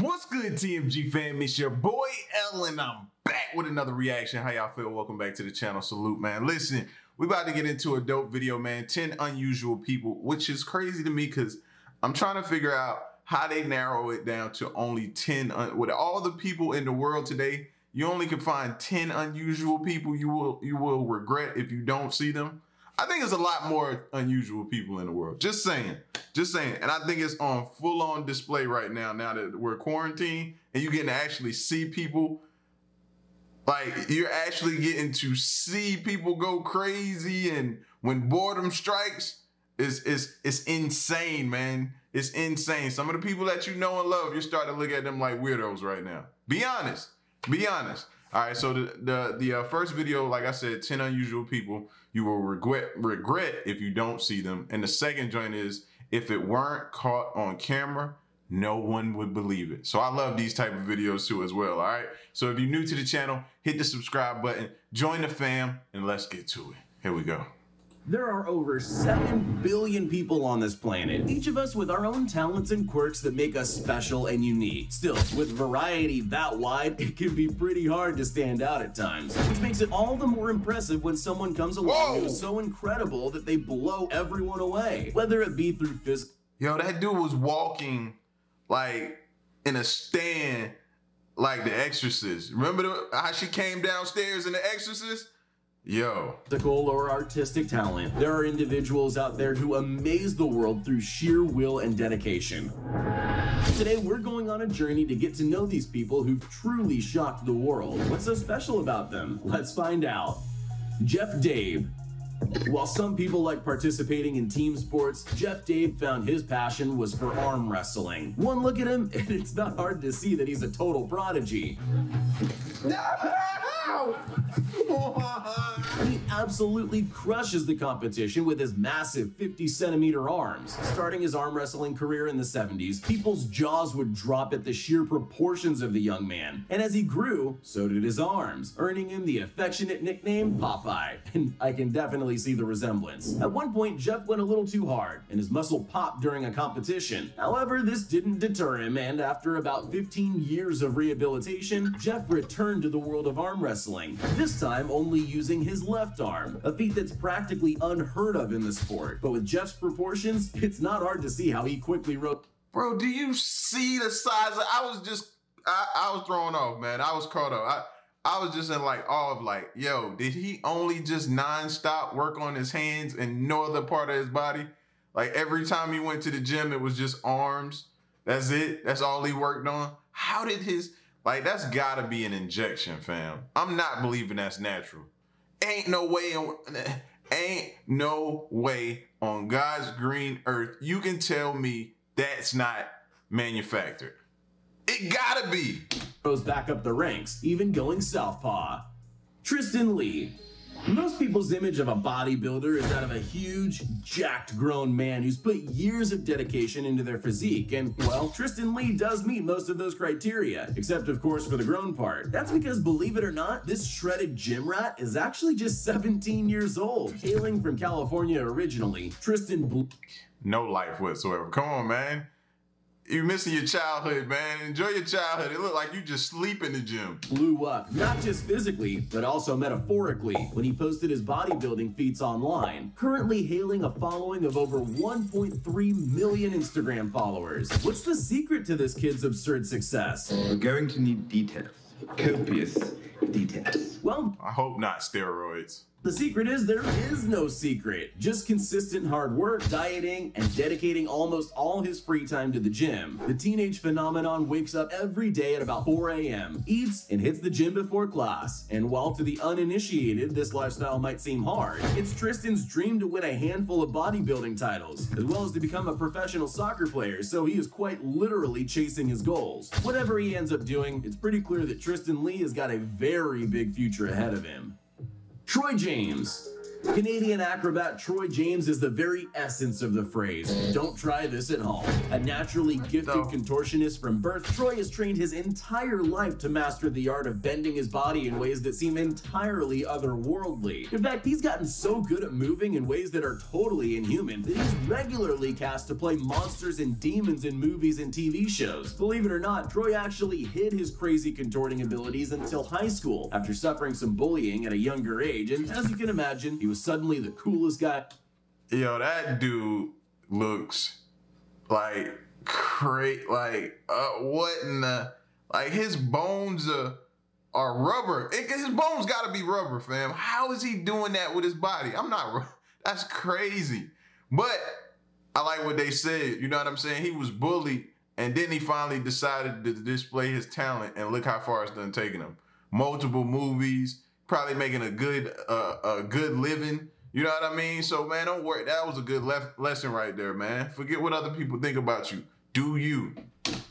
What's good, TMG fam? It's your boy Ellen. I'm back with another reaction. How y'all feel? Welcome back to the channel. Salute, man. Listen, we about to get into a dope video, man. 10 unusual people, which is crazy to me because I'm trying to figure out how they narrow it down to only 10. With all the people in the world today, you only can find 10 unusual people you will regret if you don't see them. I think there's a lot more unusual people in the world. Just saying. Just saying. And I think it's on full-on display right now that we're quarantined and you getting to actually see people. Like, you're actually getting to see people go crazy, and when boredom strikes, it's insane, man. It's insane. Some of the people that you know and love, you're starting to look at them like weirdos right now. Be honest. Be honest. All right, so the first video, like I said, 10 unusual people you will regret if you don't see them. And the second joint is, if it weren't caught on camera, no one would believe it. So I love these type of videos too as well, all right? So if you're new to the channel, hit the subscribe button, join the fam, and let's get to it. Here we go. There are over 7 billion people on this planet, each of us with our own talents and quirks that make us special and unique. Still, with variety that wide, it can be pretty hard to stand out at times, which makes it all the more impressive when someone comes along who is so incredible that they blow everyone away, whether it be through physical. Yo, that dude was walking like in a stand like The Exorcist. Remember how she came downstairs in The Exorcist? Yo. Or artistic talent. There are individuals out there who amaze the world through sheer will and dedication. Today, we're going on a journey to get to know these people who've truly shocked the world. What's so special about them? Let's find out. Jeff Dave. While some people like participating in team sports, Jeff Dave found his passion was for arm wrestling. One look at him, and it's not hard to see that he's a total prodigy. He absolutely crushes the competition with his massive 50-centimeter arms. Starting his arm wrestling career in the 70s, people's jaws would drop at the sheer proportions of the young man. And as he grew, so did his arms, earning him the affectionate nickname Popeye. And I can definitely see the resemblance. At one point, Jeff went a little too hard, and his muscle popped during a competition. However, this didn't deter him, and after about 15 years of rehabilitation, Jeff returned to the world of arm wrestling, this time only using his left arm, a feat that's practically unheard of in the sport. But with Jeff's proportions, it's not hard to see how he quickly wrote. Bro, do you see the size? I was thrown off, man. I was caught up. I was just in like awe of like, yo, did he only just non-stop work on his hands and no other part of his body? Like every time he went to the gym, it was just arms. That's it. That's all he worked on. How did his, like, that's gotta be an injection, fam. I'm not believing that's natural. Ain't no way on God's green earth you can tell me that's not manufactured. It gotta be. Goes back up the ranks, even going southpaw. Tristan Lee. Most people's image of a bodybuilder is that of a huge, jacked grown man who's put years of dedication into their physique, and, well, Tristan Lee does meet most of those criteria, except of course for the grown part. That's because, believe it or not, this shredded gym rat is actually just 17 years old. Hailing from California originally, Tristan no life whatsoever. Come on, man. You're missing your childhood, man. Enjoy your childhood. It looked like you just sleep in the gym. Blew up, not just physically, but also metaphorically, when he posted his bodybuilding feats online, currently hailing a following of over 1.3 million Instagram followers. What's the secret to this kid's absurd success? We're going to need details. Copious details. Well, I hope not steroids. The secret is there is no secret, just consistent hard work, dieting, and dedicating almost all his free time to the gym. The teenage phenomenon wakes up every day at about 4 a.m., eats, and hits the gym before class. And while to the uninitiated this lifestyle might seem hard, it's Tristan's dream to win a handful of bodybuilding titles, as well as to become a professional soccer player, so he is quite literally chasing his goals. Whatever he ends up doing, it's pretty clear that Tristan Lee has got a very big future ahead of him. Troy James. Canadian acrobat Troy James is the very essence of the phrase, "Don't try this at home." A naturally gifted contortionist from birth, Troy has trained his entire life to master the art of bending his body in ways that seem entirely otherworldly. In fact, he's gotten so good at moving in ways that are totally inhuman that he's regularly cast to play monsters and demons in movies and TV shows. Believe it or not, Troy actually hid his crazy contorting abilities until high school, after suffering some bullying at a younger age, and as you can imagine, he was suddenly the coolest guy. Yo, that dude looks like what in the, like his bones are rubber. His bones gotta be rubber, fam. How is he doing that with his body? That's crazy. But I like what they said, you know what I'm saying? He was bullied, and then he finally decided to display his talent, and look how far it's done taking him. Multiple movies, probably making a good living. You know what I mean? So, man, don't worry. That was a good lesson right there, man. Forget what other people think about you. Do you.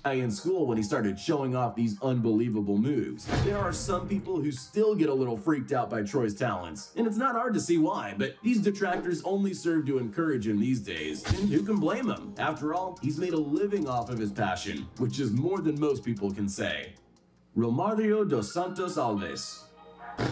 In school when he started showing off these unbelievable moves. There are some people who still get a little freaked out by Troy's talents, and it's not hard to see why, but these detractors only serve to encourage him these days, and who can blame him? After all, he's made a living off of his passion, which is more than most people can say. Romario dos Santos Alves.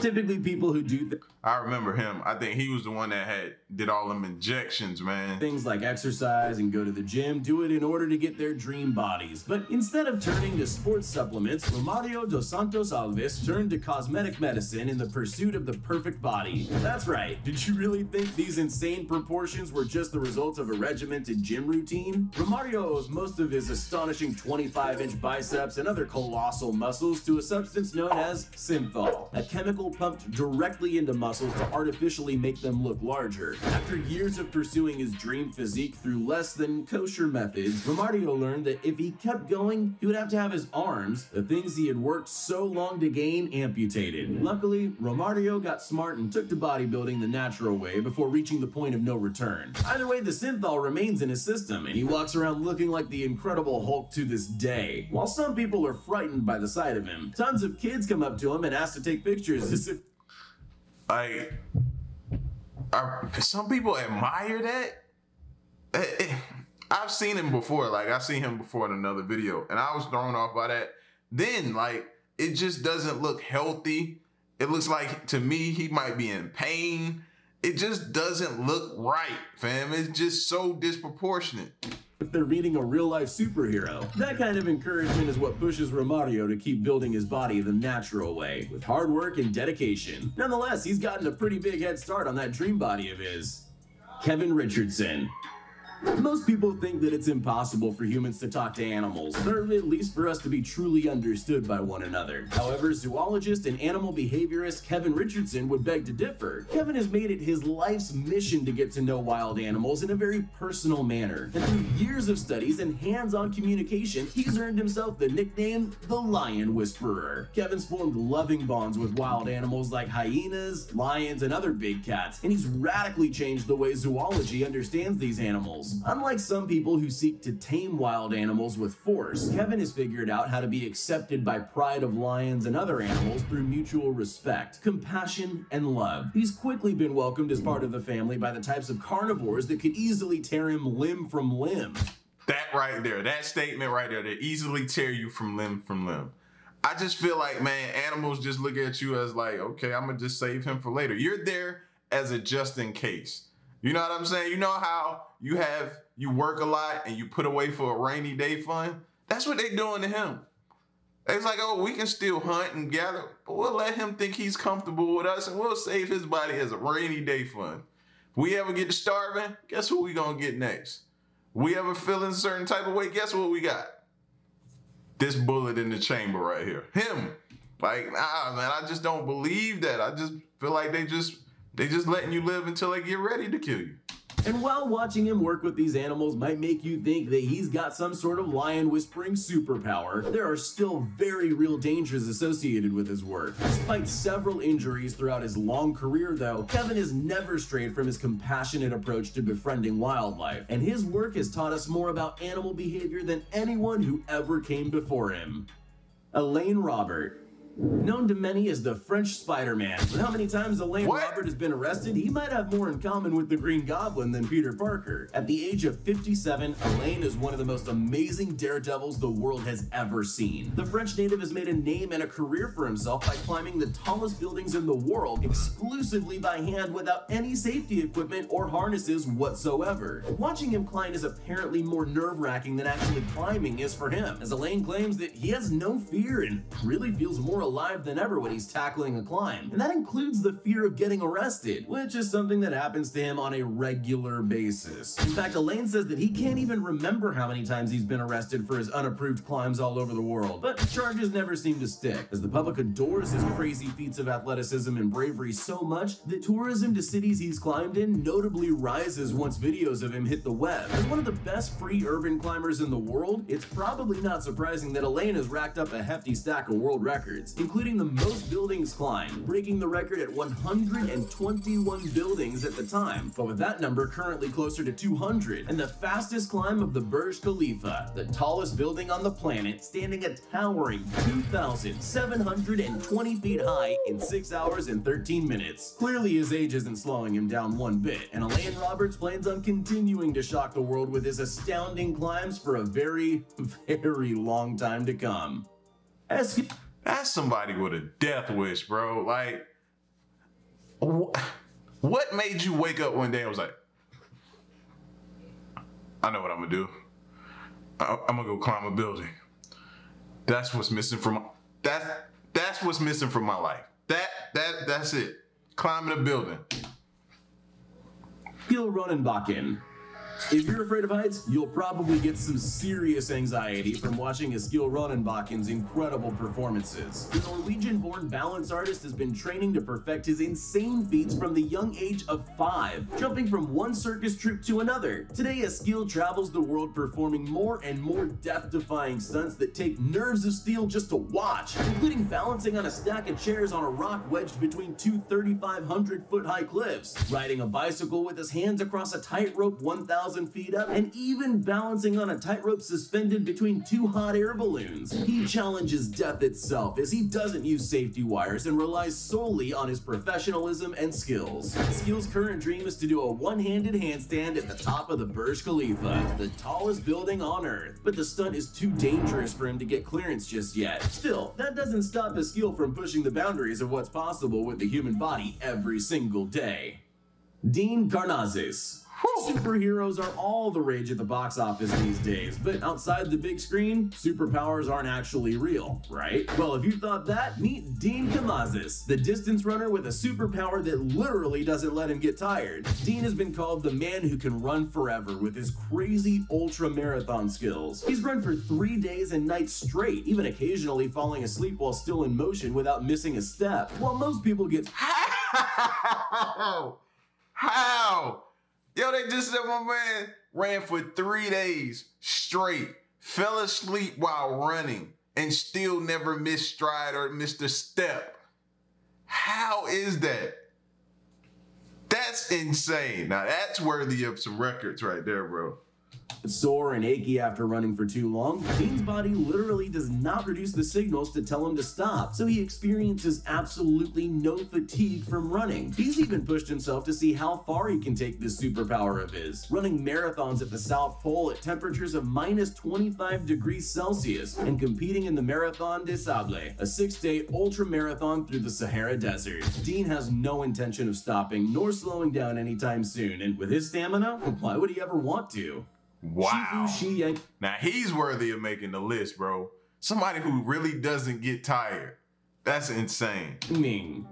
Typically people who do I remember him. I think he was the one that did all them injections, man. Things like exercise and go to the gym, do it in order to get their dream bodies. But instead of turning to sports supplements, Romario dos Santos Alves turned to cosmetic medicine in the pursuit of the perfect body. That's right. Did you really think these insane proportions were just the result of a regimented gym routine? Romario owes most of his astonishing 25-inch biceps and other colossal muscles to a substance known as synthol, a chemical pumped directly into muscles to artificially make them look larger. After years of pursuing his dream physique through less than kosher methods, Romario learned that if he kept going, he would have to have his arms, the things he had worked so long to gain, amputated. Luckily, Romario got smart and took to bodybuilding the natural way before reaching the point of no return. Either way, the synthol remains in his system, and he walks around looking like the Incredible Hulk to this day. While some people are frightened by the sight of him, tons of kids come up to him and ask to take pictures as if some people admire that. I've seen him before. Like, I seen him before in another video, and I was thrown off by that. Then, like, it just doesn't look healthy. It looks like, to me, he might be in pain. It just doesn't look right, fam. It's just so disproportionate. If they're meeting a real-life superhero. That kind of encouragement is what pushes Romario to keep building his body the natural way, with hard work and dedication. Nonetheless, he's gotten a pretty big head start on that dream body of his. Kevin Richardson. Most people think that it's impossible for humans to talk to animals, or at least for us to be truly understood by one another. However, zoologist and animal behaviorist Kevin Richardson would beg to differ. Kevin has made it his life's mission to get to know wild animals in a very personal manner. And through years of studies and hands-on communication, he's earned himself the nickname the Lion Whisperer. Kevin's formed loving bonds with wild animals like hyenas, lions, and other big cats, and he's radically changed the way zoology understands these animals. Unlike some people who seek to tame wild animals with force, Kevin has figured out how to be accepted by pride of lions and other animals through mutual respect, compassion, and love. He's quickly been welcomed as part of the family by the types of carnivores that could easily tear him limb from limb. That right there, that statement right there, they easily tear you from limb from limb. I just feel like, man, animals just look at you as like, okay, I'm gonna just save him for later. You're there as a just in case. You know what I'm saying? You know how you work a lot and you put away for a rainy day fund? That's what they doing to him. It's like, oh, we can still hunt and gather, but we'll let him think he's comfortable with us and we'll save his body as a rainy day fund. If we ever get to starving, guess who we gonna get next? We ever feeling a certain type of way, guess what we got? This bullet in the chamber right here. Him. Like, nah, man, I just don't believe that. I just feel like they just letting you live until they get ready to kill you. And while watching him work with these animals might make you think that he's got some sort of lion whispering superpower, there are still very real dangers associated with his work. Despite several injuries throughout his long career though, Kevin has never strayed from his compassionate approach to befriending wildlife, and his work has taught us more about animal behavior than anyone who ever came before him. Alain Robert. Known to many as the French Spider-Man, with how many times Alain Robert has been arrested, he might have more in common with the Green Goblin than Peter Parker. At the age of 57, Alain is one of the most amazing daredevils the world has ever seen. The French native has made a name and a career for himself by climbing the tallest buildings in the world exclusively by hand without any safety equipment or harnesses whatsoever. Watching him climb is apparently more nerve-wracking than actually climbing is for him, as Alain claims that he has no fear and really feels more alive than ever when he's tackling a climb. And that includes the fear of getting arrested, which is something that happens to him on a regular basis. In fact, Alain says that he can't even remember how many times he's been arrested for his unapproved climbs all over the world, but charges never seem to stick, as the public adores his crazy feats of athleticism and bravery so much that tourism to cities he's climbed in notably rises once videos of him hit the web. As one of the best free urban climbers in the world, it's probably not surprising that Alain has racked up a hefty stack of world records, including the most buildings climbed, breaking the record at 121 buildings at the time, but with that number currently closer to 200, and the fastest climb of the Burj Khalifa, the tallest building on the planet, standing a towering 2,720 feet high in 6 hours and 13 minutes. Clearly his age isn't slowing him down one bit, and Alain Roberts plans on continuing to shock the world with his astounding climbs for a very, very long time to come. That's somebody with a death wish, bro. Like, what made you wake up one day and was like, I know what I'm gonna do. I'm gonna go climb a building. That's what's missing from that's what's missing from my life. That's it. Climbing a building. Skill Runenbakken. If you're afraid of heights, you'll probably get some serious anxiety from watching Skill Runenbakken's incredible performances. The Norwegian-born balance artist has been training to perfect his insane feats from the young age of 5, jumping from one circus troupe to another. Today, Skill travels the world performing more and more death-defying stunts that take nerves of steel just to watch, including balancing on a stack of chairs on a rock wedged between two 3,500-foot-high cliffs, riding a bicycle with his hands across a tightrope 1,000 feet up, and even balancing on a tightrope suspended between two hot air balloons. He challenges death itself as he doesn't use safety wires and relies solely on his professionalism and skills. Skill's current dream is to do a one-handed handstand at the top of the Burj Khalifa, the tallest building on Earth, but the stunt is too dangerous for him to get clearance just yet. Still, that doesn't stop Skill from pushing the boundaries of what's possible with the human body every single day. Dean Karnazes. Superheroes are all the rage at the box office these days, but outside the big screen, superpowers aren't actually real, right? Well, if you thought that, meet Dean Karnazes, the distance runner with a superpower that literally doesn't let him get tired. Dean has been called the man who can run forever with his crazy ultra-marathon skills. He's run for 3 days and nights straight, even occasionally falling asleep while still in motion without missing a step. While most people get How? Yo, they just said my man ran for 3 days straight, fell asleep while running, and still never missed stride or missed a step. How is that? That's insane. Now, that's worthy of some records right there, bro. Sore and achy after running for too long, Dean's body literally does not produce the signals to tell him to stop, so he experiences absolutely no fatigue from running. He's even pushed himself to see how far he can take this superpower of his, running marathons at the South Pole at temperatures of -25 degrees Celsius and competing in the Marathon des Sables, a 6-day ultra-marathon through the Sahara Desert. Dean has no intention of stopping nor slowing down anytime soon, and with his stamina, why would he ever want to? Wow. Now he's worthy of making the list, bro. Somebody who really doesn't get tired. That's insane. Ming.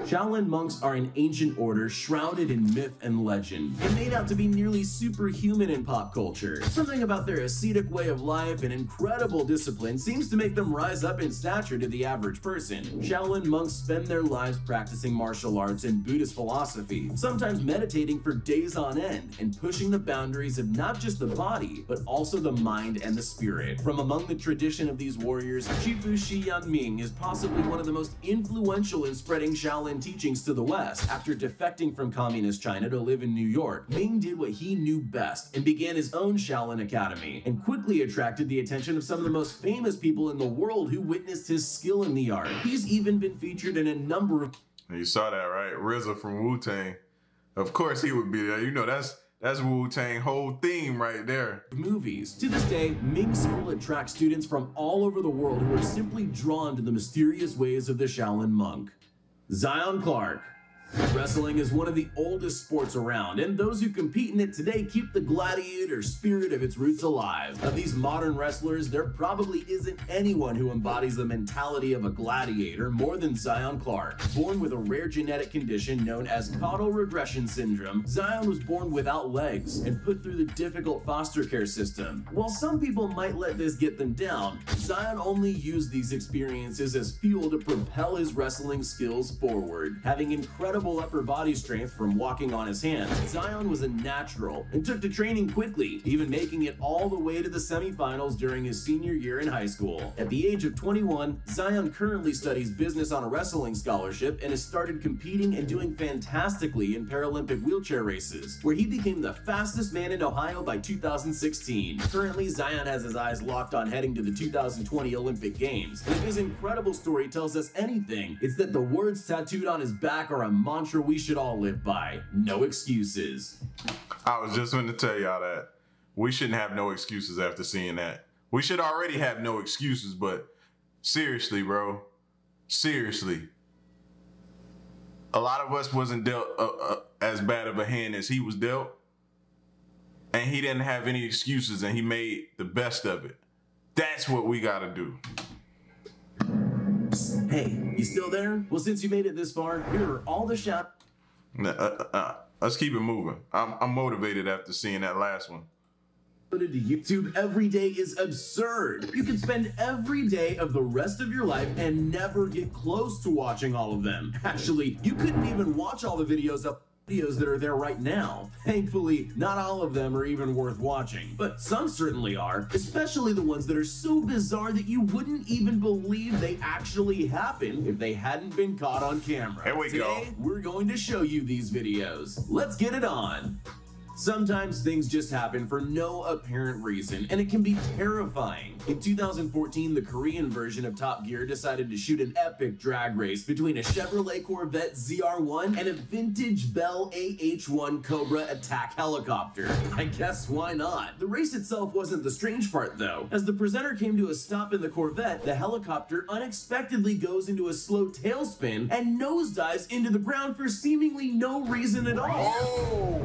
Shaolin monks are an ancient order shrouded in myth and legend, and made out to be nearly superhuman in pop culture. Something about their ascetic way of life and incredible discipline seems to make them rise up in stature to the average person. Shaolin monks spend their lives practicing martial arts and Buddhist philosophy, sometimes meditating for days on end, and pushing the boundaries of not just the body, but also the mind and the spirit. From among the tradition of these warriors, Shifu Ming is possibly one of the most influential in spreading Shaolin Shaolin teachings to the West. After defecting from communist China to live in New York, Ming did what he knew best and began his own Shaolin Academy, and quickly attracted the attention of some of the most famous people in the world who witnessed his skill in the art. He's even been featured in a number of... You saw that, right? RZA from Wu-Tang. Of course he would be there. You know, that's Wu-Tang whole theme right there. Movies. To this day, Ming's school attracts students from all over the world who are simply drawn to the mysterious ways of the Shaolin monk. Zion Clark. Wrestling is one of the oldest sports around, and those who compete in it today keep the gladiator spirit of its roots alive. Of these modern wrestlers, there probably isn't anyone who embodies the mentality of a gladiator more than Zion Clark. Born with a rare genetic condition known as caudal regression syndrome, Zion was born without legs and put through the difficult foster care system. While some people might let this get them down, Zion only used these experiences as fuel to propel his wrestling skills forward. Having incredible upper body strength from walking on his hands, Zion was a natural and took to training quickly, even making it all the way to the semifinals during his senior year in high school. At the age of 21, Zion currently studies business on a wrestling scholarship and has started competing and doing fantastically in Paralympic wheelchair races, where he became the fastest man in Ohio by 2016. Currently, Zion has his eyes locked on heading to the 2020 Olympic Games, and if his incredible story tells us anything, it's that the words tattooed on his back are a mantra we should all live by. No excuses. I was just going to tell y'all that. We shouldn't have no excuses after seeing that. We should already have no excuses, but seriously, bro. Seriously. A lot of us wasn't dealt as bad of a hand as he was dealt. And he didn't have any excuses, and he made the best of it. That's what we got to do. Hey, you still there? Well, since you made it this far, here are all the Let's keep it moving. I'm motivated after seeing that last one. To YouTube every day is absurd. You can spend every day of the rest of your life and never get close to watching all of them. Actually, you couldn't even watch all the videos that are there right now. Thankfully, not all of them are even worth watching, but some certainly are, especially the ones that are so bizarre that you wouldn't even believe they actually happened if they hadn't been caught on camera. Here we go. Today, we're going to show you these videos. Let's get it on. Sometimes things just happen for no apparent reason, and it can be terrifying. In 2014, the Korean version of Top Gear decided to shoot an epic drag race between a Chevrolet Corvette ZR1 and a vintage Bell AH-1 Cobra attack helicopter. I guess why not? The race itself wasn't the strange part though. As the presenter came to a stop in the Corvette, the helicopter unexpectedly goes into a slow tailspin and nosedives into the ground for seemingly no reason at all. Oh!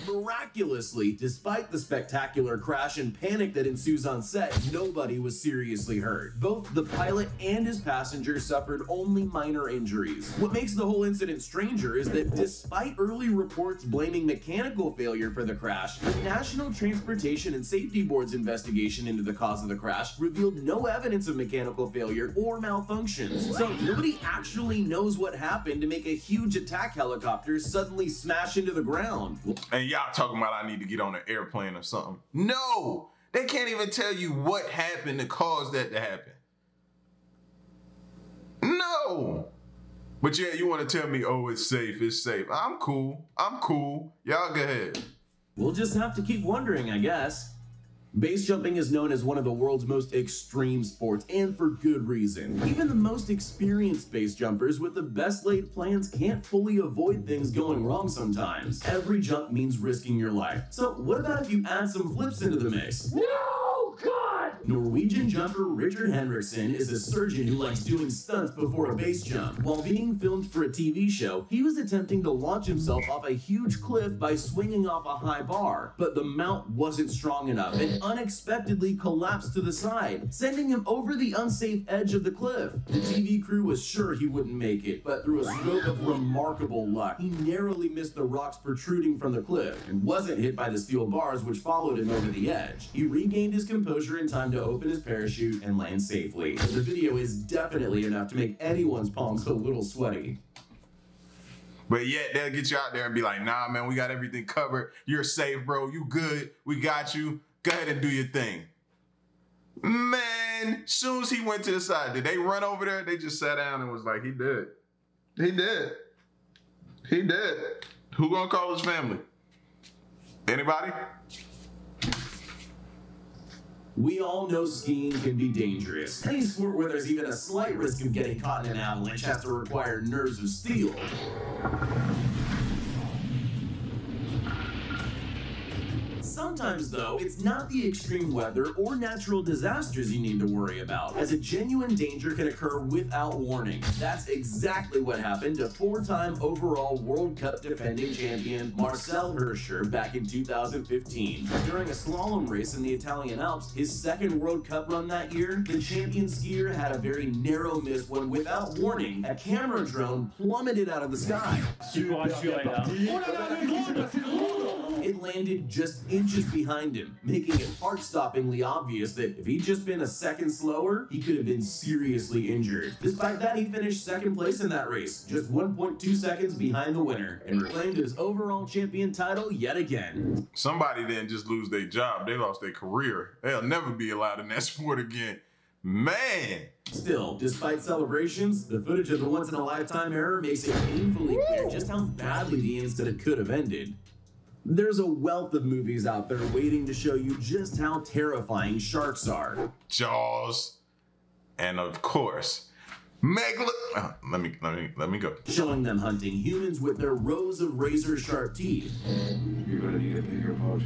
Miraculously, despite the spectacular crash and panic that ensues on set, nobody was seriously hurt. Both the pilot and his passengers suffered only minor injuries. What makes the whole incident stranger is that despite early reports blaming mechanical failure for the crash, the National Transportation and Safety Board's investigation into the cause of the crash revealed no evidence of mechanical failure or malfunctions. So nobody actually knows what happened to make a huge attack helicopter suddenly smash into the ground. And y'all talking about I need to get on an airplane or something. No, they can't even tell you what happened to cause that to happen. No. But yeah, you want to tell me, oh, it's safe, it's safe. I'm cool, I'm cool. Y'all go ahead. We'll just have to keep wondering, I guess. Base jumping is known as one of the world's most extreme sports, and for good reason. Even the most experienced base jumpers with the best laid plans can't fully avoid things going wrong sometimes. Every jump means risking your life. So what about if you add some flips into the mix? No, God! Norwegian jumper Richard Henriksen is a surgeon who likes doing stunts before a base jump. While being filmed for a TV show, he was attempting to launch himself off a huge cliff by swinging off a high bar, but the mount wasn't strong enough and unexpectedly collapsed to the side, sending him over the unsafe edge of the cliff. The TV crew was sure he wouldn't make it, but through a stroke of remarkable luck, he narrowly missed the rocks protruding from the cliff and wasn't hit by the steel bars which followed him over the edge. He regained his composure in time to open his parachute and land safely. The video is definitely enough to make anyone's palms a little sweaty. But yet they'll get you out there and be like, nah, man, we got everything covered. You're safe, bro. You good. We got you. Go ahead and do your thing. Man, And soon as he went to the side, did they run over there? They just sat down and was like, he dead. He dead. He dead. Who gonna call his family? Anybody? We all know skiing can be dangerous. Any sport where there's even a slight risk of getting caught in an avalanche has to require nerves of steel. Sometimes, though, it's not the extreme weather or natural disasters you need to worry about, as a genuine danger can occur without warning. That's exactly what happened to four-time overall World Cup defending champion Marcel Hirscher back in 2015. During a slalom race in the Italian Alps, his second World Cup run that year, the champion skier had a very narrow miss when, without warning, a camera drone plummeted out of the sky. It landed just inches behind him, making it heart-stoppingly obvious that if he'd just been a second slower, he could have been seriously injured. Despite that, he finished second place in that race, just 1.2 seconds behind the winner, and reclaimed his overall champion title yet again. Somebody didn't just lose their job, they lost their career. They'll never be allowed in that sport again. Man! Still, despite celebrations, the footage of the once-in-a-lifetime error makes it painfully clear just how badly the incident could have ended. There's a wealth of movies out there waiting to show you just how terrifying sharks are. Jaws, and of course, let me go. Showing them hunting humans with their rows of razor-sharp teeth. You're gonna need a bigger boat.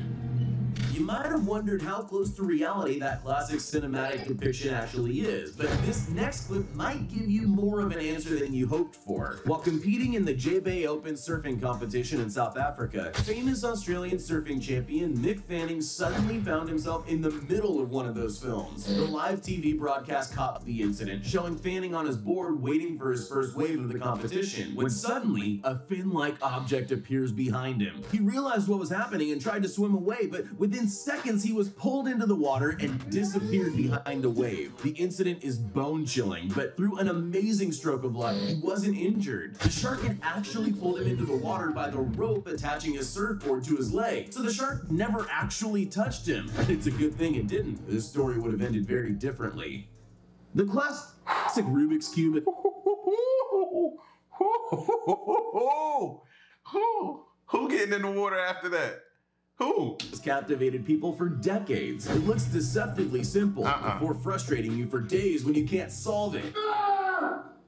You might have wondered how close to reality that classic cinematic depiction actually is, but this next clip might give you more of an answer than you hoped for. While competing in the J-Bay Open surfing competition in South Africa, famous Australian surfing champion Mick Fanning suddenly found himself in the middle of one of those films. The live TV broadcast caught the incident, showing Fanning on his board waiting for his first wave of the competition, when suddenly a fin-like object appears behind him. He realized what was happening and tried to swim away, but within seconds he was pulled into the water and disappeared behind a wave. The incident is bone-chilling, but through an amazing stroke of luck, he wasn't injured. The shark had actually pulled him into the water by the rope attaching his surfboard to his leg, so the shark never actually touched him. And it's a good thing it didn't. This story would have ended very differently. The classic Rubiks Cube. Who getting in the water after that? Who? Has captivated people for decades. It looks deceptively simple before frustrating you for days when you can't solve it.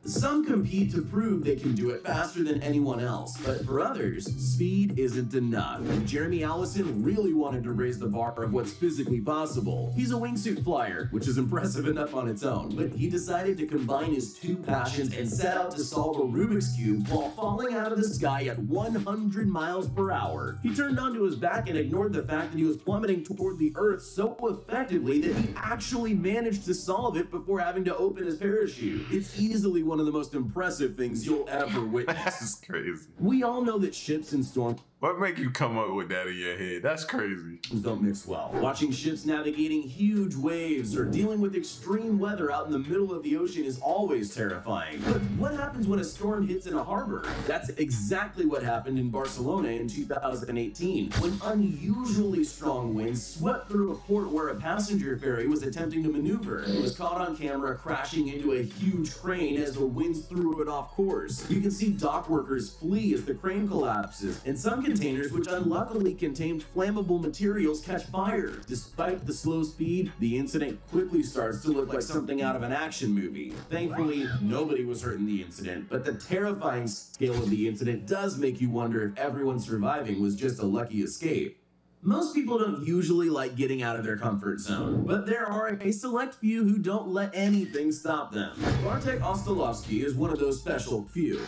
Some compete to prove they can do it faster than anyone else, but for others, speed isn't enough. And Jeremy Allison really wanted to raise the bar of what's physically possible. He's a wingsuit flyer, which is impressive enough on its own, but he decided to combine his two passions and set out to solve a Rubiks Cube while falling out of the sky at 100 miles per hour. He turned onto his back and ignored the fact that he was plummeting toward the earth so effectively that he actually managed to solve it before having to open his parachute. It's easily one of the most impressive things you'll ever witness. That's crazy. We all know that ships and storms What make you come up with that in your head? That's crazy. don't mix well. Watching ships navigating huge waves or dealing with extreme weather out in the middle of the ocean is always terrifying. But what happens when a storm hits in a harbor? That's exactly what happened in Barcelona in 2018, when unusually strong winds swept through a port where a passenger ferry was attempting to maneuver. It was caught on camera crashing into a huge crane as the winds threw it off course. You can see dock workers flee as the crane collapses, and some containers, which unluckily contained flammable materials, catch fire. Despite the slow speed, the incident quickly starts to look like something out of an action movie. Thankfully, nobody was hurt in the incident, but the terrifying scale of the incident does make you wonder if everyone surviving was just a lucky escape. Most people don't usually like getting out of their comfort zone, but there are a select few who don't let anything stop them. Bartek Ostolovsky is one of those special few.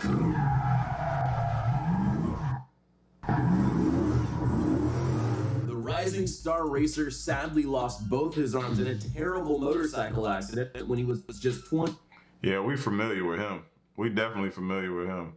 The rising star racer sadly lost both his arms in a terrible motorcycle accident when he was just 20. Yeah, we familiar with him. We definitely familiar with him.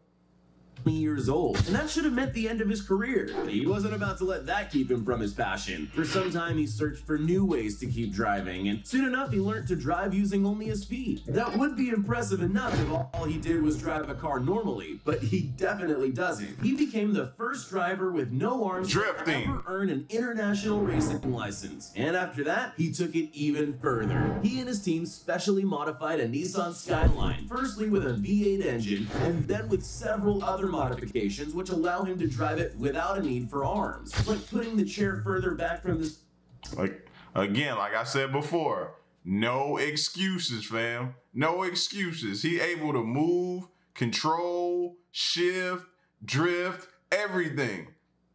years old, and that should have meant the end of his career. But he wasn't about to let that keep him from his passion. For some time, he searched for new ways to keep driving, and soon enough, he learned to drive using only his feet. That would be impressive enough if all he did was drive a car normally, but he definitely doesn't. He became the first driver with no arms to ever earn an international racing license. And after that, he took it even further. He and his team specially modified a Nissan Skyline, firstly with a V8 engine, and then with several other modifications which allow him to drive it without a need for arms, like putting the chair further back from the... Like I said before, no excuses, fam. No excuses. He able to move, control, shift, drift, everything.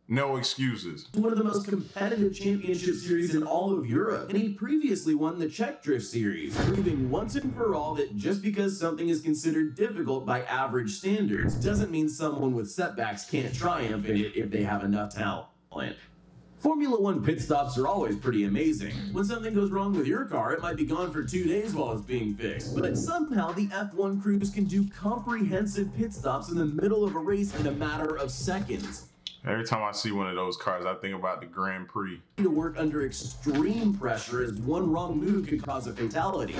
No excuses. One of the most competitive championship series in all of Europe, and he previously won the Czech Drift Series, proving once and for all that just because something is considered difficult by average standards doesn't mean someone with setbacks can't triumph in it if they have enough talent. Formula One pit stops are always pretty amazing. When something goes wrong with your car, it might be gone for 2 days while it's being fixed. But somehow the F1 crews can do comprehensive pit stops in the middle of a race in a matter of seconds. Every time I see one of those cars, I think about the Grand Prix. To work under extreme pressure, as one wrong move can cause a fatality.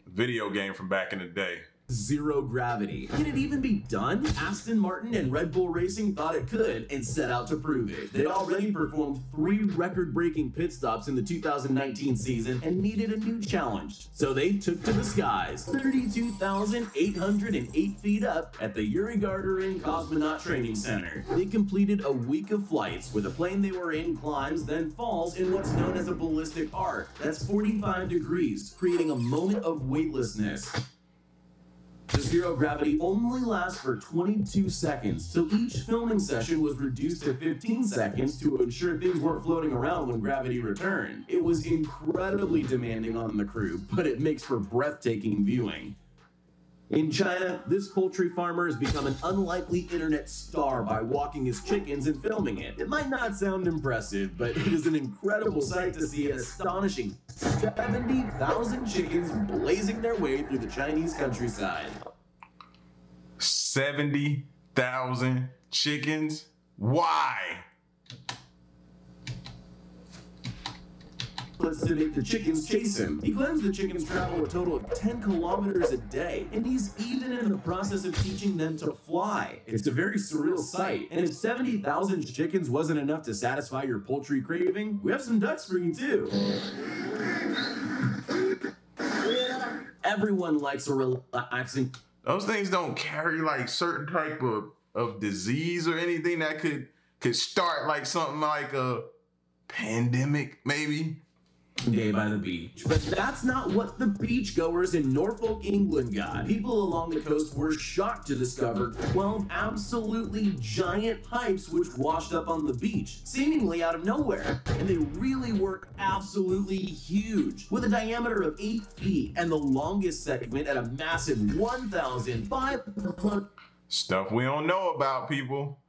Video game from back in the day. Zero gravity. Can it even be done? Aston Martin and Red Bull Racing thought it could and set out to prove it. They'd already performed 3 record-breaking pit stops in the 2019 season and needed a new challenge. So they took to the skies, 32,808 feet up at the Yuri Gagarin Cosmonaut Training Center. They completed a week of flights where the plane they were in climbs, then falls in what's known as a ballistic arc. That's 45 degrees, creating a moment of weightlessness. The zero gravity only lasts for 22 seconds, so each filming session was reduced to 15 seconds to ensure things weren't floating around when gravity returned. It was incredibly demanding on the crew, but it makes for breathtaking viewing. In China, this poultry farmer has become an unlikely internet star by walking his chickens and filming it. It might not sound impressive, but it is an incredible sight to see an astonishing 70,000 chickens blazing their way through the Chinese countryside. 70,000 chickens? Why? To make the chickens chase him. He claims the chickens travel a total of 10 kilometers a day, and he's even in the process of teaching them to fly. It's a very surreal sight, and if 70,000 chickens wasn't enough to satisfy your poultry craving, we have some ducks for you too. Everyone likes a relaxing... Those things don't carry like certain type of disease or anything that could start like something like a pandemic, maybe? Day by the beach. But that's not what the beachgoers in Norfolk, England got. People along the coast were shocked to discover 12 absolutely giant pipes which washed up on the beach, seemingly out of nowhere. And they really were absolutely huge, with a diameter of 8 feet and the longest segment at a massive 1,500. Stuff we don't know about, people.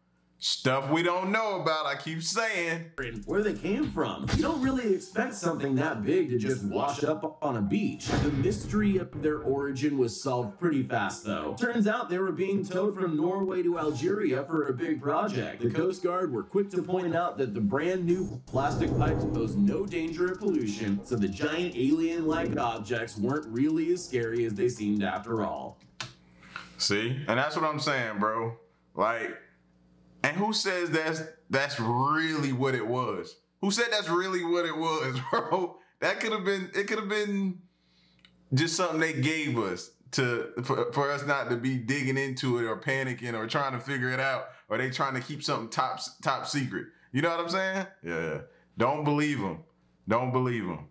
Stuff we don't know about, I keep saying. Where they came from. You don't really expect something that big to just wash up on a beach. The mystery of their origin was solved pretty fast though. Turns out they were being towed from Norway to Algeria for a big project. The Coast Guard were quick to point out that the brand new plastic pipes posed no danger of pollution, so the giant alien-like objects weren't really as scary as they seemed after all. See? And that's what I'm saying, bro. Like, and who says that's really what it was? Who said that's really what it was, bro? That could have been just something they gave us for us not to be digging into it or panicking or trying to figure it out, or they trying to keep something top secret. You know what I'm saying? Yeah. Don't believe them. Don't believe them.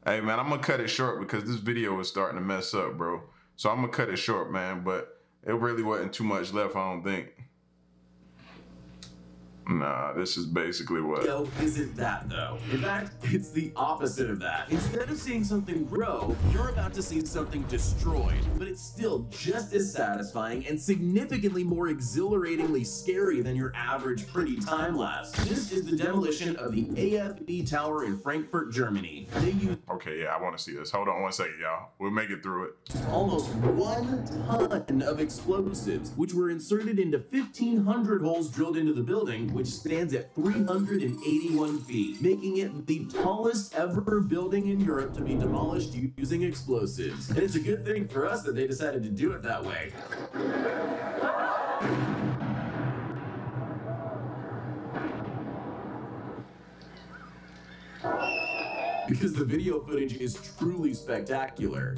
Hey man, I'm gonna cut it short because this video is starting to mess up, bro. So I'm gonna cut it short, man, but it really wasn't too much left, I don't think. Nah, this is basically what. Video isn't that though. In fact, it's the opposite of that. Instead of seeing something grow, you're about to see something destroyed, but it's still just as satisfying and significantly more exhilaratingly scary than your average pretty time-lapse. This is the demolition of the AFB Tower in Frankfurt, Germany. They used Okay, yeah, I want to see this. Hold on one second, y'all. We'll make it through it. almost 1 ton of explosives, which were inserted into 1,500 holes drilled into the building, which stands at 381 feet, making it the tallest ever building in Europe to be demolished using explosives. And it's a good thing for us that they decided to do it that way. Because the video footage is truly spectacular.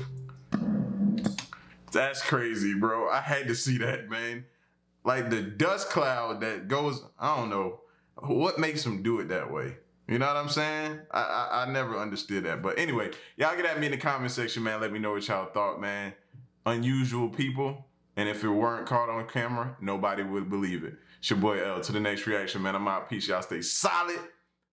That's crazy, bro. I had to see that, man. Like the dust cloud that goes, I don't know, what makes them do it that way? You know what I'm saying? I never understood that. But anyway, y'all get at me in the comment section, man. Let me know what y'all thought, man. Unusual people. And if it weren't caught on camera, nobody would believe it. It's your boy L. To the next reaction, man. I'm out. Peace. Y'all stay solid.